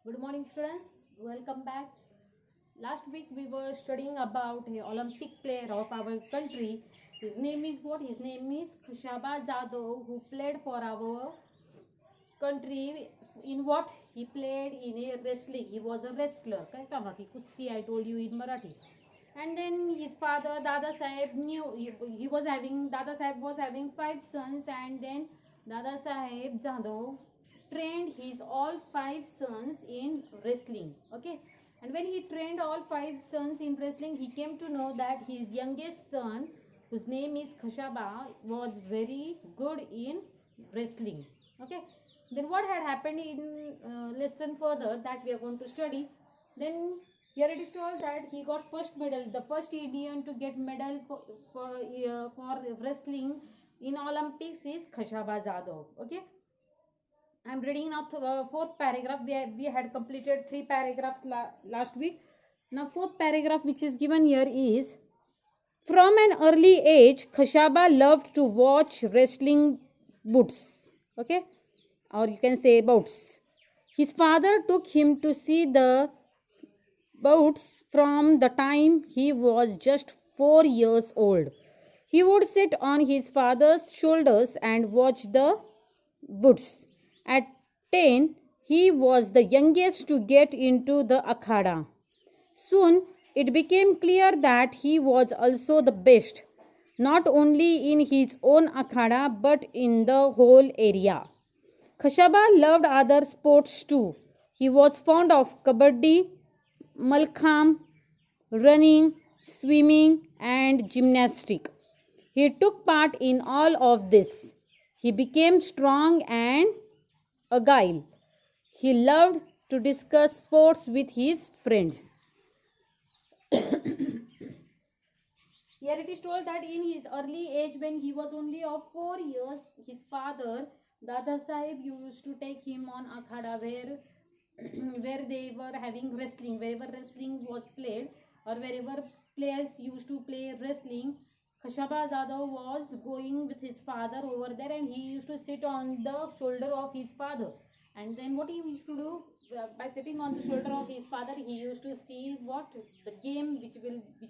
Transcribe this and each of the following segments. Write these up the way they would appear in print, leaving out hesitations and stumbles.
Good morning, students. Welcome back. Last week we were studying about a Olympic player of our country. His name is what? His name is Khashaba Jadhav, who played for our country. In what? He played in a wrestling. He was a wrestler. Correct or not? Kusti, I told you in Marathi. And then his father Dada Saheb knew he was having Dada Saheb was having five sons, and then Dada Saheb Jadhav trained his all five sons in wrestling. Okay, and when he trained all five sons in wrestling, he came to know that his youngest son, whose name is Khashaba, was very good in wrestling. Okay, then what had happened in lesson further that we are going to study. Then here it is told that he got first medal, the first Indian to get medal for wrestling in Olympics is Khashaba Jadhav. Okay, I'm reading now fourth paragraph. We had completed three paragraphs last week. Now fourth paragraph which is given here is, from an early age Khashaba loved to watch wrestling bouts. Okay, or you can say bouts. His father took him to see the bouts from the time he was just 4 years old. He would sit on his father's shoulders and watch the bouts. At 10, he was the youngest to get into the akhada. Soon, it became clear that he was also the best, not only in his own akhada but in the whole area. Khashaba loved other sports too. He was fond of kabaddi, malkham, running, swimming, and gymnastics. He took part in all of this. He became strong and agile. He loved to discuss sports with his friends. Here it is told that in his early age, when he was only of 4 years, his father, Dada Sahib, used to take him on akhada where they were having wrestling, wherever wrestling was played, or wherever players used to play wrestling. Khashaba Jadhav was going with his father over there, and he used to sit on the shoulder of his father. And then what he used to do, by sitting on the shoulder of his father, he used to see what the game which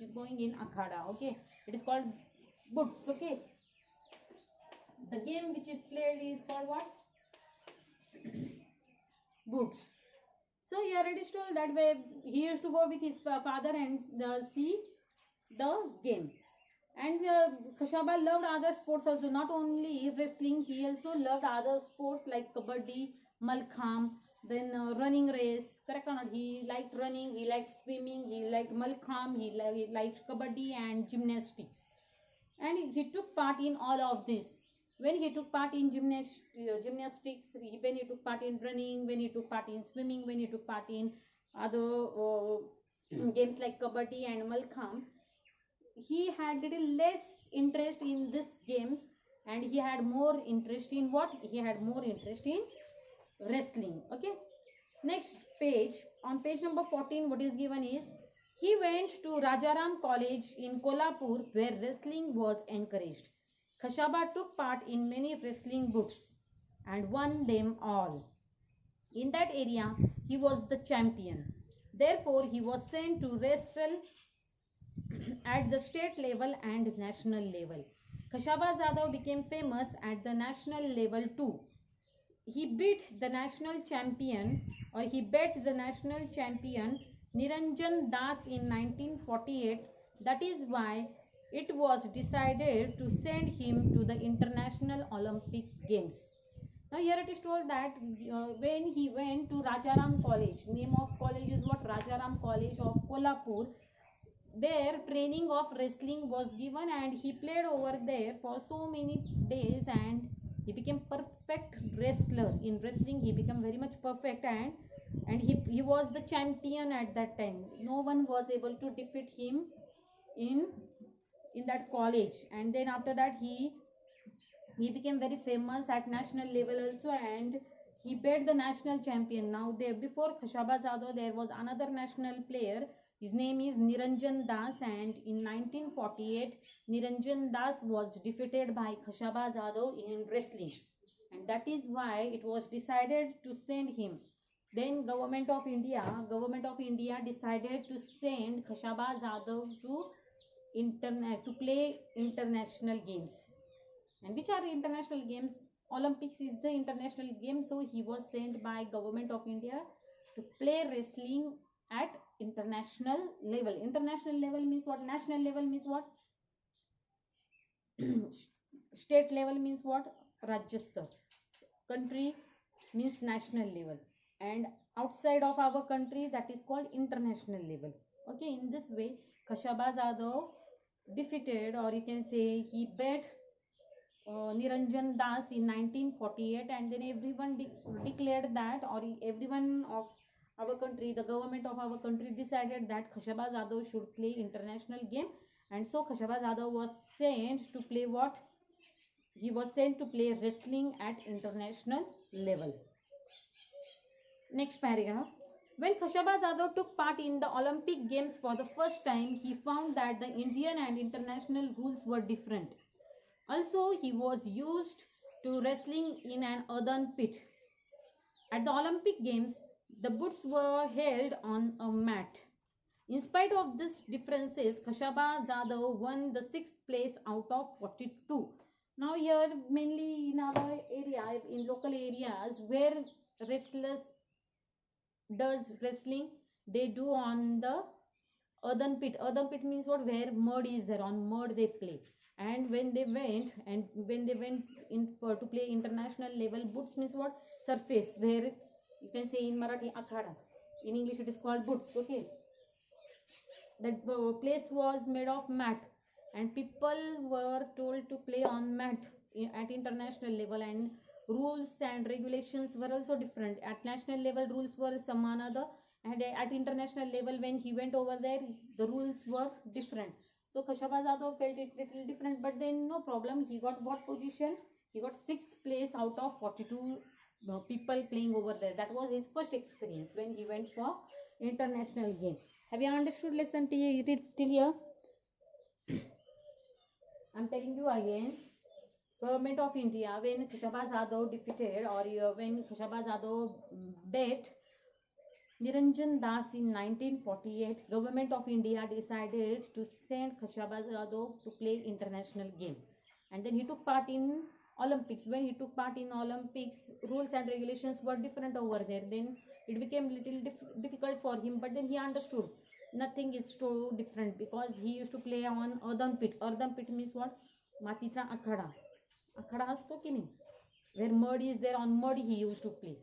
is going in akhada. Okay, it is called butts. Okay, the game which is played is called what? Boots. So here it is told that way he used to go with his father and see the game. And Khashaba loved other sports also, not only wrestling. He also loved other sports like kabaddi, malkham, then running race. Correct or not? He liked running, he liked swimming, he liked malkham, he liked kabaddi and gymnastics. And he took part in all of this. When he took part in gymnastics, when he took part in running, when he took part in swimming, when he took part in other games like kabaddi and malkham, he had little less interest in these games, and he had more interest in what? He had more interest in wrestling. Okay, next page, on page number 14, what is given is, he went to Rajaram College in Kolhapur where wrestling was encouraged. Khashaba took part in many wrestling bouts and won them all. In that area he was the champion. Therefore he was sent to wrestle at the state level and national level. Khashaba Jadhav became famous at the national level too. He beat the national champion, or he bet the national champion Niranjan Das in 1948. That is why it was decided to send him to the International Olympic Games. Now here it is told that when he went to Rajaram College, name of college is what? Rajaram College of Kolhapur. There training of wrestling was given, and he played over there for so many days, and he became perfect wrestler in wrestling. He became very much perfect, and he was the champion at that time. No one was able to defeat him in in that college. And then after that he became very famous at national level also, and he beat the national champion. Now there, before Khashaba Jadhav, there was another national player. His name is Niranjan Das, and in 1948 Niranjan Das was defeated by Khashaba Jadhav in wrestling, and that is why it was decided to send him Then government of India decided to send Khashabaz Yadav to play international games. And which are international games? Olympics is the international game, so he was sent by government of India to play wrestling at international level. International level means what? National level means what? State level means what? Rajya Star. Country means national level, and outside of our country, that is called international level. Okay, in this way Khashabaz Yadav defeated, or you can say he beat Niranjan Das in 1948, and then everyone declared that, or everyone of our country, the government of our country decided that Khashabaz Yadav should play international game, and so Khashabaz Yadav was sent to play what? He was sent to play wrestling at international level. Next paragraph. When Khashabaz Yadav took part in the Olympic Games for the first time, he found that the Indian and international rules were different. Also, he was used to wrestling in an earthen pit. At the Olympic Games, the bouts were held on a mat. In spite of these differences, Khashabaz Yadav won the 6th place out of 42. Now here, mainly in our area, in local areas where wrestlers does wrestling, they do on the earthen pit. Earthen pit means what? Where mud is there, on mud they play. And when they went in for to play international level, boots means what? Surface, where you can say in Marathi akhada, in English it is called boots. Okay, that place was made of mat, and people were told to play on mat at international level, and rules and regulations were also different. At national level rules were samanada, and at international level when he went over there the rules were different. So Khashabaz Yadav felt it little different, but then no problem, he got what position? He got 6th place out of 42 people playing over there. That was his first experience when he went for international game. Have you understood lesson till here? I'm telling you again. Government of India, when Khashabaz Yadav defeated, or when Khashabaz Yadav beat Niranjan Das in 1948, government of India decided to send Khashabaz Yadav to play international game, and then he took part in Olympics. When he took part in Olympics, rules and regulations were different over there. Then it became little difficult for him, but then he understood nothing is so different, because he used to play on earthen pit. Earthen pit means what? Maticha akhada. Akhada असतो की नाही, where mud is there, on mud he used to play.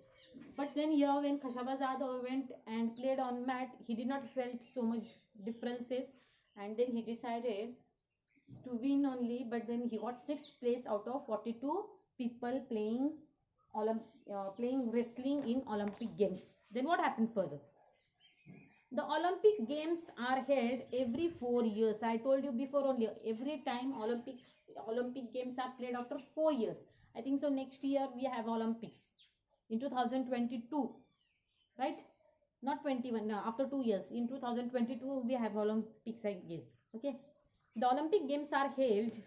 But then here when Khashabaz Yadav went and played on mat, he did not felt so much differences, and then he decided to win only, but then he got 6th place out of 42 people playing wrestling in Olympic Games. Then what happened further? The Olympic Games are held every 4 years. I told you before only, every time Olympic Games are played after 4 years. I think so next year we have Olympics in 2022, right? Not 21, no, after 2 years. In 2022 we have Olympics, I guess. Okay, the Olympic Games are held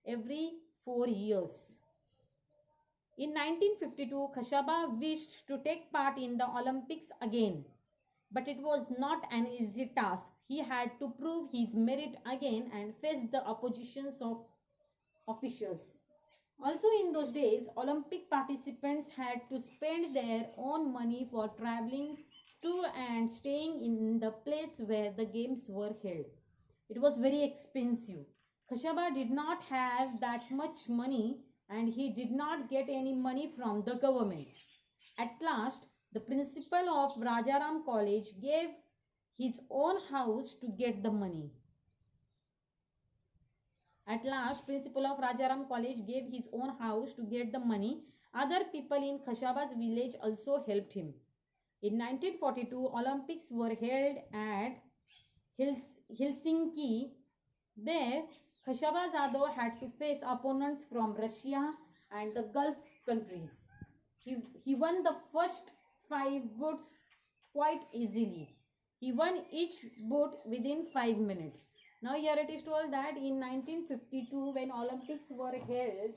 every 4 years. In 1952, Khashabaz wished to take part in the Olympics again, but it was not an easy task. He had to prove his merit again and face the oppositions of officials. Also in those days, Olympic participants had to spend their own money for traveling to and staying in the place where the games were held. It was very expensive. Khashabaz did not have that much money, and he did not get any money from the government. At last, the principal of Rajaram College gave his own house to get the money. At last, principal of Rajaram College gave his own house to get the money. Other people in Khashabaz village also helped him. In 1942, Olympics were held at Helsinki. There, Khashabaz Yadav had to face opponents from Russia and the Gulf countries. He won the first 5 bouts quite easily. He won each bout within 5 minutes. Now here it is told that in 1952, when Olympics were held,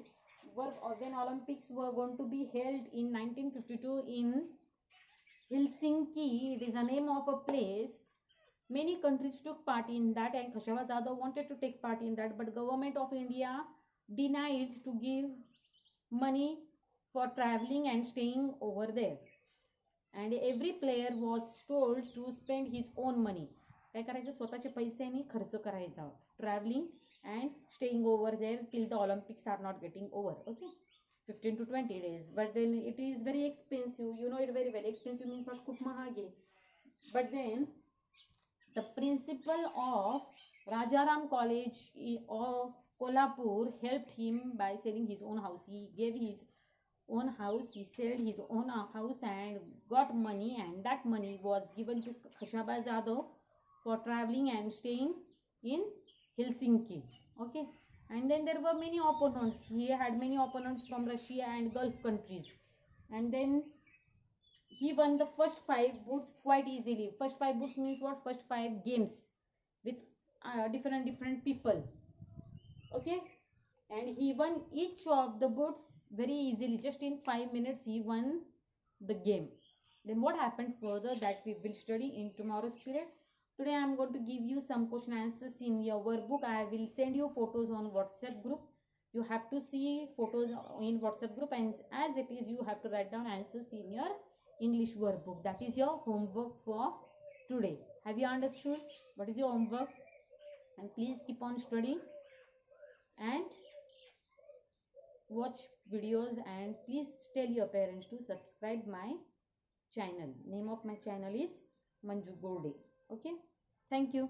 when Olympics were going to be held in 1952 in Helsinki, it is a name of a place. Many countries took part in that, and Khashaba Jadhav wanted to take part in that, but government of India denied to give money for traveling and staying over there. And every player was told to spend his own money. काय करायचं, स्वतःचे पैशाने खर्च करायचा, traveling and staying over there till the Olympics are not getting over. Okay, 15 to 20 days. But then it is very expensive, you know it very well. Expensive means what, खूप महाग आहे. But then the principal of Rajaram College of Kolhapur helped him by selling his own house. He gave his own house, he sold his own house and got money, and that money was given to Khashaba Jadhav for traveling and staying in Helsinki. Okay, and then there were many opponents. He had many opponents from Russia and Gulf countries, and then he won the first 5 boots quite easily. First 5 boots means what? First 5 games with different people. Okay, and he won each of the boots very easily. Just in 5 minutes he won the game. Then what happened further, that we will study in tomorrow's period. Today I am going to give you some question answers in your workbook. I will send you photos on WhatsApp group. You have to see photos in WhatsApp group, and as it is, you have to write down answers in your English workbook. That is your homework for today. Have you understood what is your homework? And please keep on studying and watch videos, and please tell your parents to subscribe my channel. Name of my channel is Manju Gorde. Okay, thank you.